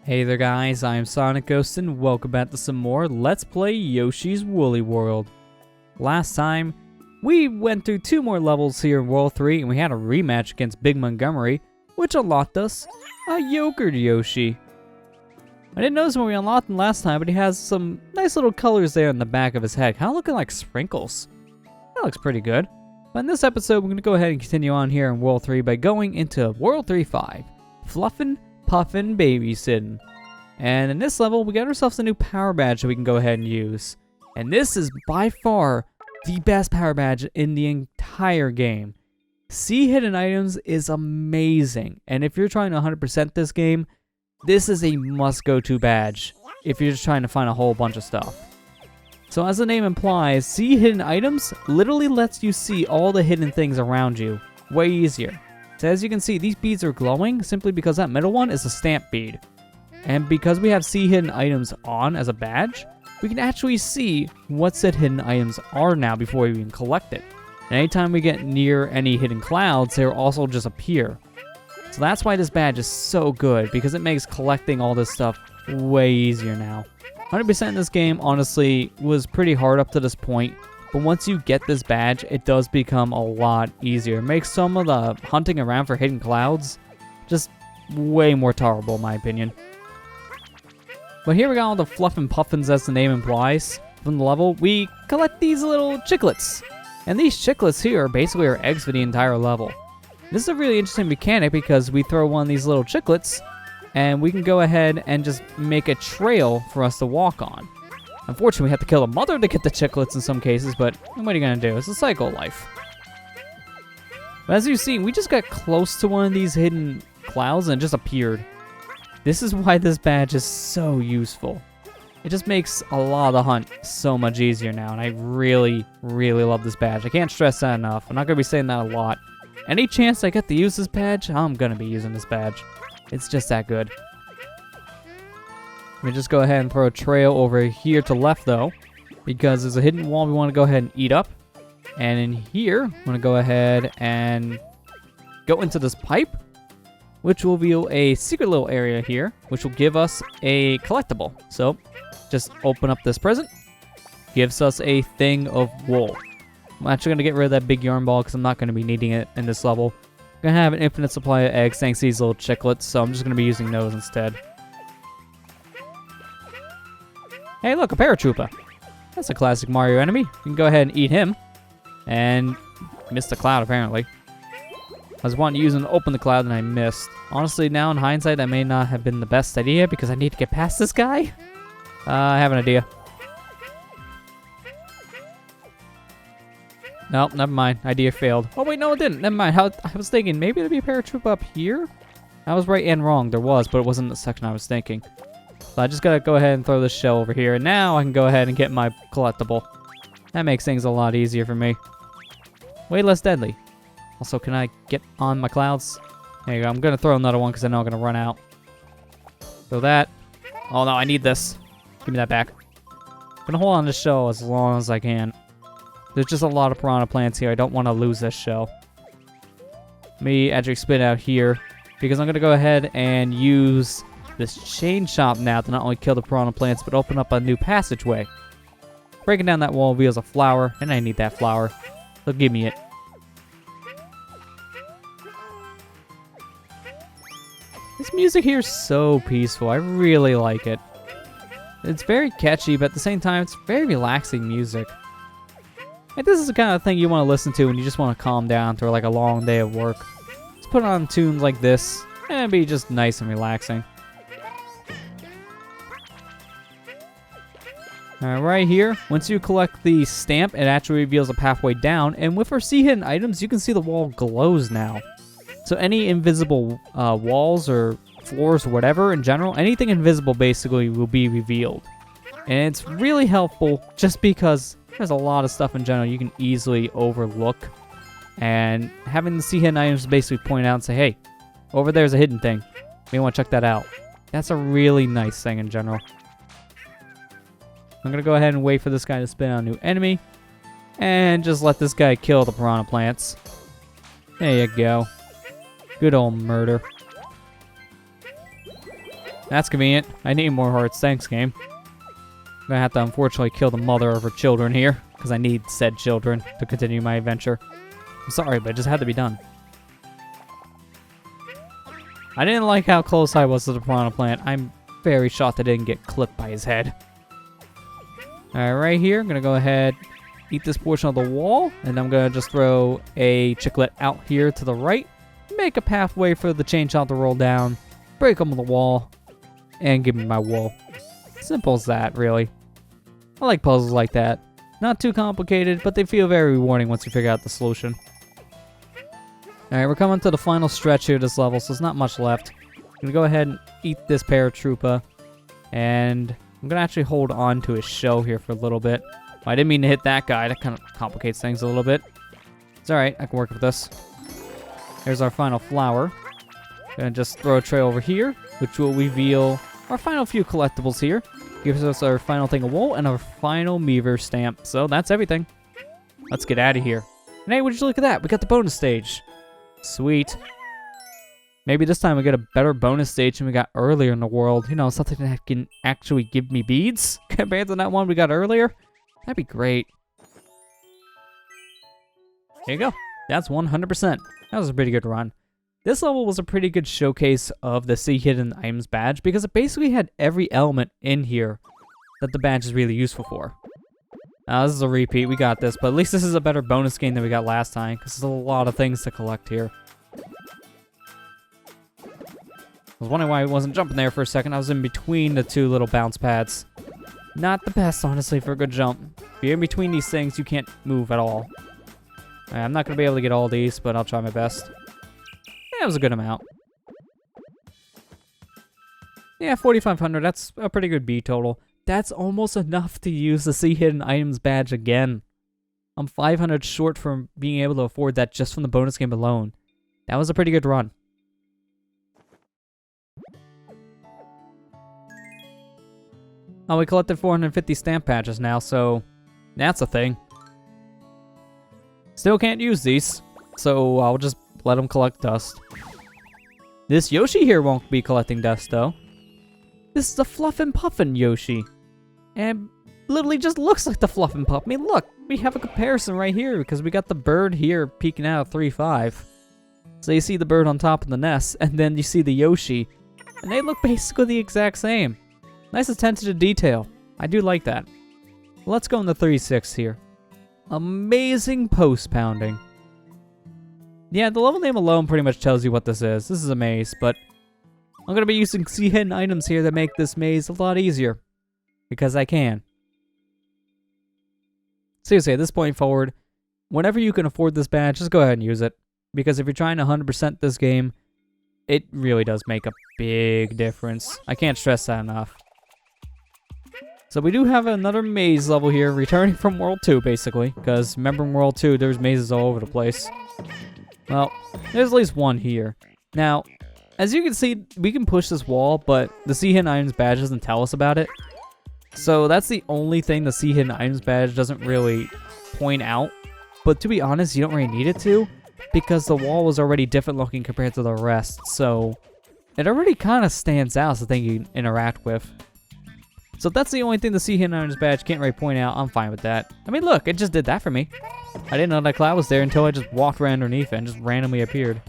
Hey there guys, I am SonicGhost and welcome back to some more Let's Play Yoshi's Woolly World. Last time, we went through 2 more levels here in World 3 and we had a rematch against Big Montgomery, which unlocked us a yogurt Yoshi. I didn't notice when we unlocked him last time, but he has some nice little colors there in the back of his head, kind of looking like sprinkles. That looks pretty good. But in this episode, we're going to go ahead and continue on here in World 3 by going into World 3-5, Fluffin, Puffin babysitting. And in this level, we got ourselves a new power badge that we can go ahead and use. And this is by far the best power badge in the entire game. See hidden items is amazing. And if you're trying to 100% this game, this is a must-go-to badge if you're just trying to find a whole bunch of stuff. So as the name implies, see hidden items literally lets you see all the hidden things around you way easier. So as you can see, these beads are glowing simply because that middle one is a stamp bead. And because we have see hidden items on as a badge, we can actually see what said hidden items are now before we even collect it. And anytime we get near any hidden clouds, they'll also just appear. So that's why this badge is so good, because it makes collecting all this stuff way easier now. 100% in this game, honestly, was pretty hard up to this point. But once you get this badge, it does become a lot easier. It makes some of the hunting around for hidden clouds just way more tolerable, in my opinion. But here we got all the Fluffin Puffins, as the name implies. From the level, we collect these little chiclets. And these chiclets here are basically our eggs for the entire level. This is a really interesting mechanic because we throw one of these little chiclets and we can go ahead and just make a trail for us to walk on. Unfortunately, we have to kill the mother to get the chiclets in some cases, but what are you going to do? It's a cycle of life. But as you see, we just got close to one of these hidden clouds and it just appeared. This is why this badge is so useful. It just makes a lot of the hunt so much easier now, and I really, really love this badge. I can't stress that enough. I'm not going to be saying that a lot. Any chance I get to use this badge, I'm going to be using this badge. It's just that good. Let me just go ahead and throw a trail over here to the left, though, because there's a hidden wall we want to go ahead and eat up. And in here, I'm going to go ahead and go into this pipe, which will reveal a secret little area here, which will give us a collectible. So, just open up this present. Gives us a thing of wool. I'm actually going to get rid of that big yarn ball because I'm not going to be needing it in this level. I'm going to have an infinite supply of eggs thanks to these little chiclets, so I'm just going to be using those instead. Hey, look, a paratrooper. That's a classic Mario enemy. You can go ahead and eat him. And missed the cloud, apparently. I was wanting to use him to open the cloud and I missed. Honestly, now in hindsight, that may not have been the best idea because I need to get past this guy. I have an idea. Nope, never mind. Idea failed. Oh, wait, no, it didn't. Never mind. I was thinking maybe there'd be a paratrooper up here. I was right and wrong. There was, but it wasn't the section I was thinking. So I just gotta go ahead and throw this shell over here. And now I can go ahead and get my collectible. That makes things a lot easier for me. Way less deadly. Also, can I get on my clouds? There you go. I'm going to throw another one because I know I'm going to run out. Throw that. Oh, no. I need this. Give me that back. I'm going to hold on to this shell as long as I can. There's just a lot of piranha plants here. I don't want to lose this shell. Let me actually spin out here because I'm going to go ahead and use this chain chomp now to not only kill the piranha plants but open up a new passageway. Breaking down that wall reveals a flower, and I need that flower. So give me it. This music here is so peaceful. I really like it. It's very catchy, but at the same time, it's very relaxing music. And this is the kind of thing you want to listen to when you just want to calm down through like a long day of work. Just put on tunes like this, and it'll be just nice and relaxing. Alright, right here, once you collect the stamp, it actually reveals a pathway down, and with our see hidden items, you can see the wall glows now. So any invisible walls or floors or whatever in general, anything invisible basically will be revealed. And it's really helpful just because there's a lot of stuff in general you can easily overlook. And having the see hidden items basically point out and say, hey, over there's a hidden thing. You may want to check that out. That's a really nice thing in general. I'm going to go ahead and wait for this guy to spin out a new enemy. And just let this guy kill the piranha plants. There you go. Good old murder. That's convenient. I need more hearts. Thanks, game. I'm gonna have to unfortunately kill the mother of her children here, because I need said children to continue my adventure. I'm sorry, but it just had to be done. I didn't like how close I was to the piranha plant. I'm very shocked I didn't get clipped by his head. Alright, right here, I'm gonna go ahead, eat this portion of the wall, and I'm gonna just throw a chiclet out here to the right, make a pathway for the chain shot to roll down, break them on the wall, and give me my wool. Simple as that, really. I like puzzles like that. Not too complicated, but they feel very rewarding once you figure out the solution. Alright, we're coming to the final stretch here of this level, so there's not much left. I'm gonna go ahead and eat this paratroopa, and I'm gonna actually hold on to his shell here for a little bit. I didn't mean to hit that guy. That kind of complicates things a little bit. It's alright, I can work with this. Here's our final flower. Gonna just throw a tray over here, which will reveal our final few collectibles here. Gives us our final thing of wool and our final Meaver stamp. So that's everything. Let's get out of here. And hey, would you look at that? We got the bonus stage. Sweet. Maybe this time we get a better bonus stage than we got earlier in the world. You know, something that can actually give me beads compared to that one we got earlier. That'd be great. There you go. That's 100%. That was a pretty good run. This level was a pretty good showcase of the See Hidden Items badge because it basically had every element in here that the badge is really useful for. Now, this is a repeat. We got this, but at least this is a better bonus game than we got last time because there's a lot of things to collect here. I was wondering why I wasn't jumping there for a second. I was in between the two little bounce pads. Not the best, honestly, for a good jump. If you're in between these things, you can't move at all. I'm not going to be able to get all these, but I'll try my best. That was a good amount. Yeah, 4,500. That's a pretty good B total. That's almost enough to use the See Hidden Items badge again. I'm 500 short from being able to afford that just from the bonus game alone. That was a pretty good run. Oh, we collected 450 stamp patches now, so that's a thing. Still can't use these, so I'll just let them collect dust. This Yoshi here won't be collecting dust, though. This is the Fluffin Puffin Yoshi. And literally just looks like the Fluffin Puff. I mean, look, we have a comparison right here because we got the bird here peeking out at 3.5. So you see the bird on top of the nest, and then you see the Yoshi. And they look basically the exact same. Nice attention to detail. I do like that. Let's go in the 3.6 here. Amazing post pounding. Yeah, the level name alone pretty much tells you what this is. This is a maze, but I'm going to be using See Hidden Items here that make this maze a lot easier. Because I can. Seriously, at this point forward, whenever you can afford this badge, just go ahead and use it. Because if you're trying to 100% this game, it really does make a big difference. I can't stress that enough. So we do have another maze level here, returning from World 2, basically. Because remember in World 2, there's mazes all over the place. Well, there's at least one here. Now, as you can see, we can push this wall, but the See Hidden Items badge doesn't tell us about it. So that's the only thing the See Hidden Items badge doesn't really point out. But to be honest, you don't really need it to, because the wall was already different looking compared to the rest. So it already kind of stands out as a thing you can interact with. So if that's the only thing the See Hidden Items badge can't really point out, I'm fine with that. I mean, look, it just did that for me. I didn't know that cloud was there until I just walked right underneath it and just randomly appeared.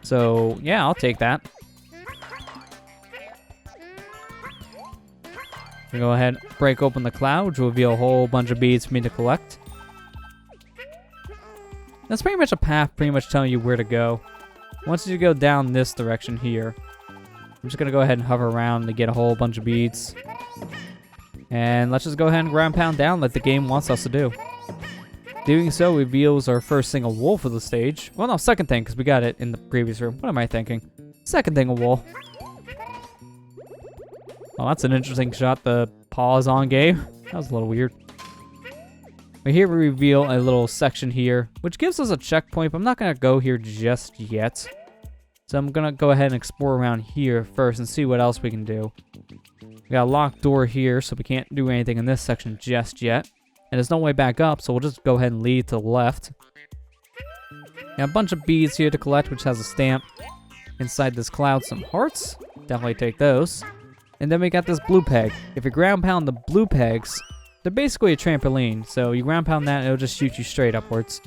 So, yeah, I'll take that. I'm gonna go ahead and break open the cloud, which will reveal a whole bunch of beads for me to collect. That's pretty much a path pretty much telling you where to go. Once you go down this direction here, I'm just gonna go ahead and hover around to get a whole bunch of beads. And let's just go ahead and ground pound down like the game wants us to do. Doing so reveals our first thing of wool for the stage. Well, no, second thing, because we got it in the previous room. What am I thinking? Second thing of wool. Oh, that's an interesting shot. The pause on game. That was a little weird. But here we reveal a little section here, which gives us a checkpoint, but I'm not going to go here just yet. So I'm going to go ahead and explore around here first and see what else we can do. We got a locked door here, so we can't do anything in this section just yet. And there's no way back up, so we'll just go ahead and lead to the left. Got a bunch of beads here to collect, which has a stamp. Inside this cloud, some hearts. Definitely take those. and then we got this blue peg. If you ground pound the blue pegs, they're basically a trampoline. So you ground pound that and it'll just shoot you straight upwards.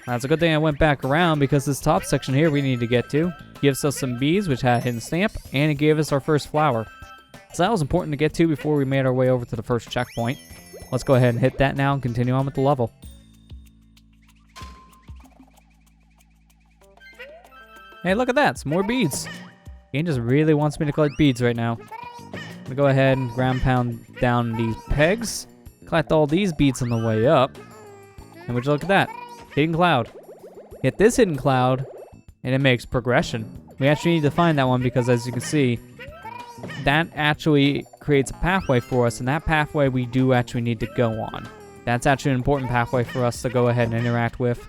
That's a good thing I went back around because this top section here we need to get to gives us some bees, which had a hidden stamp, and it gave us our first flower. So that was important to get to before we made our way over to the first checkpoint. Let's go ahead and hit that now and continue on with the level. Hey, look at that, some more beads. The game just really wants me to collect beads right now. I'm gonna go ahead and ground pound down these pegs, collect all these beads on the way up, and would you look at that? Hidden cloud. Hit this hidden cloud, and it makes progression. We actually need to find that one because, as you can see, that actually creates a pathway for us, and that pathway we do actually need to go on. That's actually an important pathway for us to go ahead and interact with.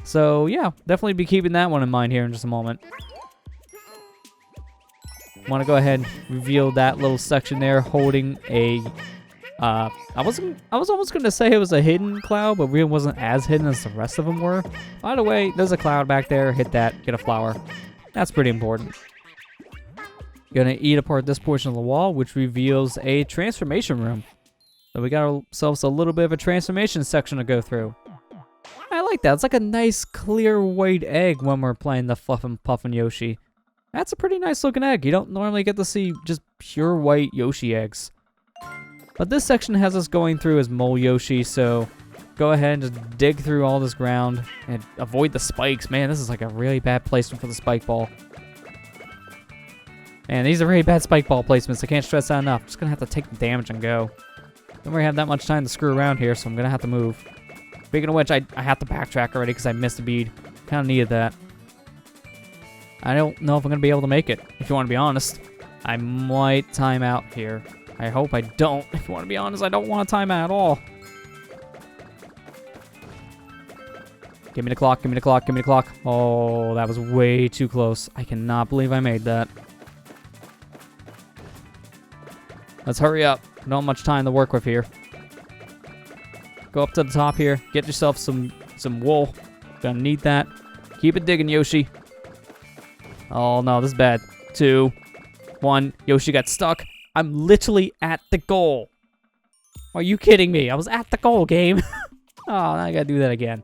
So yeah, definitely be keeping that one in mind here in just a moment. Want to go ahead and reveal that little section there holding a I was almost going to say it was a hidden cloud, but really wasn't as hidden as the rest of them were. By the way, there's a cloud back there. Hit that, get a flower. That's pretty important. Gonna eat apart this portion of the wall, which reveals a transformation room. So we got ourselves a little bit of a transformation section to go through. I like that. It's like a nice clear white egg when we're playing the Fluffin Puffin Yoshi. That's a pretty nice looking egg. You don't normally get to see just pure white Yoshi eggs. But this section has us going through as Mole Yoshi, so go ahead and just dig through all this ground and avoid the spikes. Man, this is like a really bad placement for the spike ball. Man, these are really bad spike ball placements. I can't stress that enough. Just gonna have to take the damage and go. Don't really have that much time to screw around here, so I'm gonna have to move. Speaking of which, I have to backtrack already because I missed a bead. Kind of needed that. I don't know if I'm gonna be able to make it, if you want to be honest. I might time out here. I hope I don't. If you want to be honest, I don't want to time out at all. Give me the clock, give me the clock, give me the clock. Oh, that was way too close. I cannot believe I made that. Let's hurry up. Not much time to work with here. Go up to the top here. Get yourself some wool. Gonna need that. Keep it digging, Yoshi. Oh, no, this is bad. 2, 1. Yoshi got stuck. I'm literally at the goal. Are you kidding me? I was at the goal, game. Oh, now I gotta do that again.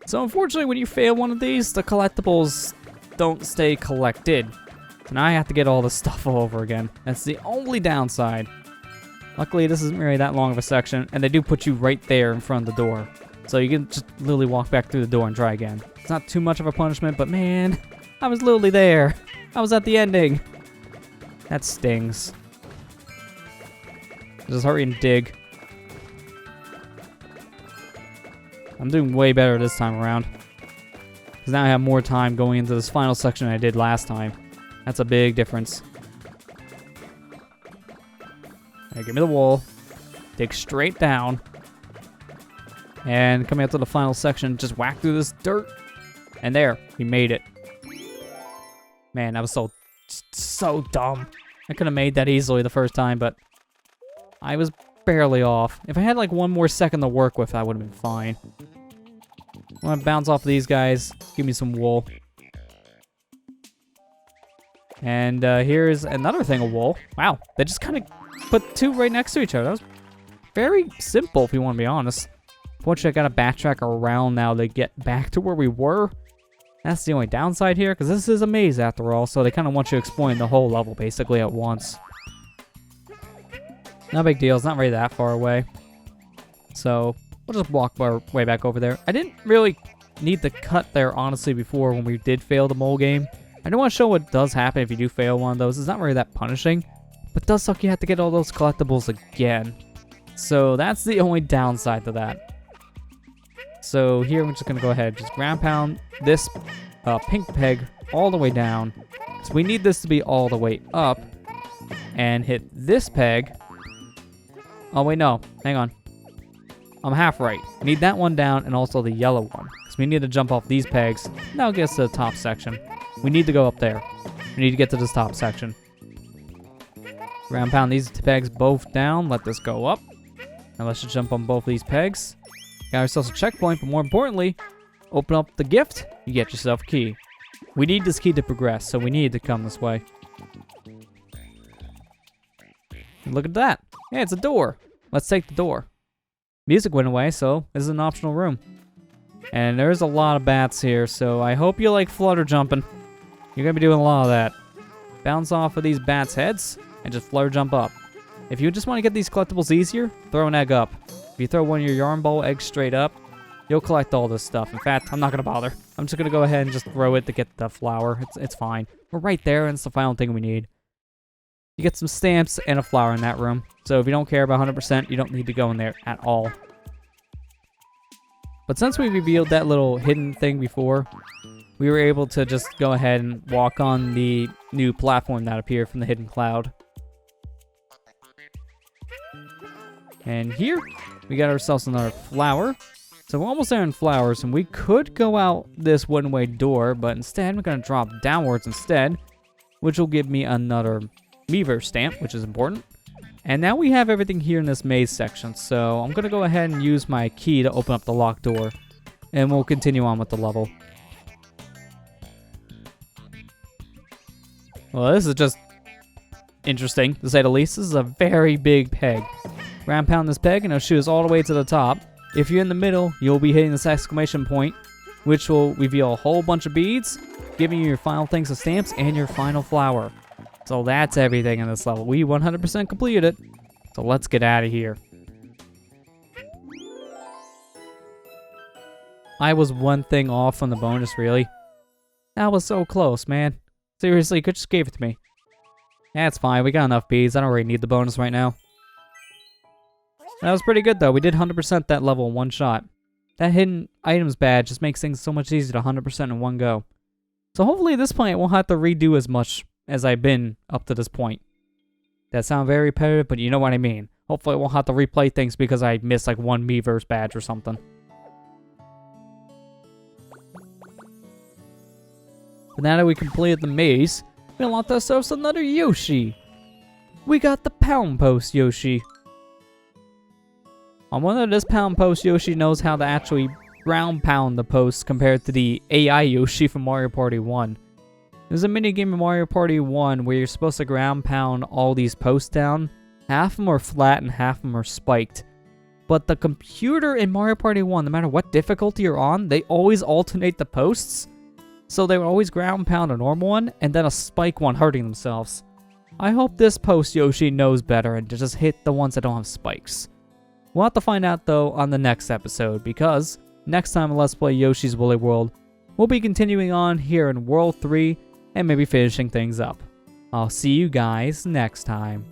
So unfortunately, when you fail one of these, the collectibles don't stay collected. So now I have to get all this stuff all over again. That's the only downside. Luckily, this isn't really that long of a section, and they do put you right there in front of the door. So you can just literally walk back through the door and try again. It's not too much of a punishment, but man, I was literally there. I was at the ending. That stings. Just hurry and dig. I'm doing way better this time around. Because now I have more time going into this final section than I did last time. That's a big difference. Alright, give me the wool. Dig straight down. And coming up to the final section, just whack through this dirt. And there, we made it. Man, that was so dumb. I could have made that easily the first time, but I was barely off. If I had like one more second to work with, I would have been fine. I'm gonna bounce off of these guys. Give me some wool. And here's another thing of wool. Wow, they just kind of put two right next to each other. That was very simple, if you want to be honest. Unfortunately, I gotta backtrack around now to get back to where we were. That's the only downside here, because this is a maze after all, so they kind of want you exploring the whole level basically at once. No big deal, it's not really that far away. So, we'll just walk our way back over there. I didn't really need to cut there, honestly, before when we did fail the mole game. I do want to show what does happen if you do fail one of those. It's not really that punishing, but it does suck you have to get all those collectibles again. So, that's the only downside to that. So here we're just going to go ahead, just ground pound this pink peg all the way down. So we need this to be all the way up. And hit this peg. Oh wait, no, hang on. I'm half right. Need that one down and also the yellow one. So we need to jump off these pegs. That'll get us to the top section. We need to go up there. We need to get to this top section. Ground pound these pegs both down. Let this go up. Now let's just jump on both of these pegs. Got ourselves a checkpoint, but more importantly, open up the gift, you get yourself a key. We need this key to progress, so we need to come this way. And look at that. Hey, it's a door. Let's take the door. Music went away, so this is an optional room. And there's a lot of bats here, so I hope you like flutter jumping. You're going to be doing a lot of that. Bounce off of these bats' heads and just flutter jump up. If you just want to get these collectibles easier, throw an egg up. If you throw one of your yarn ball eggs straight up, you'll collect all this stuff. In fact, I'm not going to bother. I'm just going to go ahead and just throw it to get the flower. It's fine. We're right there, and it's the final thing we need. You get some stamps and a flower in that room. So if you don't care about 100%, you don't need to go in there at all. But since we revealed that little hidden thing before, we were able to just go ahead and walk on the new platform that appeared from the hidden cloud. And here, we got ourselves another flower. So we're almost there in flowers, and we could go out this one-way door, but instead, we're going to drop downwards instead, which will give me another Meaver stamp, which is important. And now we have everything here in this maze section, so I'm going to go ahead and use my key to open up the locked door, and we'll continue on with the level. Well, this is just interesting, to say the least. This is a very big peg. Ground pound this peg, and it'll shoot us all the way to the top. If you're in the middle, you'll be hitting this exclamation point, which will reveal a whole bunch of beads, giving you your final things of stamps and your final flower. So that's everything in this level. We 100% completed it. So let's get out of here. I was one thing off from the bonus, really. That was so close, man. Seriously, you could just gave it to me. That's fine. We got enough beads. I don't really need the bonus right now. That was pretty good, though. We did 100% that level in one shot. That hidden items badge just makes things so much easier to 100% in one go. So hopefully at this point, I won't have to redo as much as I've been up to this point. That sounds very repetitive, but you know what I mean. Hopefully I won't have to replay things because I missed like one Miiverse badge or something. But now that we completed the maze, we unlocked ourselves another Yoshi. We got the Pound Post Yoshi. I wonder if this Pound Post Yoshi knows how to actually ground pound the posts compared to the AI Yoshi from Mario Party 1. There's a minigame in Mario Party 1 where you're supposed to ground pound all these posts down. Half of them are flat and half of them are spiked. But the computer in Mario Party 1, no matter what difficulty you're on, they always alternate the posts. So they would always ground pound a normal one and then a spike one hurting themselves. I hope this post Yoshi knows better and just hit the ones that don't have spikes. We'll have to find out though on the next episode, because next time on Let's Play Yoshi's Woolly World, we'll be continuing on here in World 3 and maybe finishing things up. I'll see you guys next time.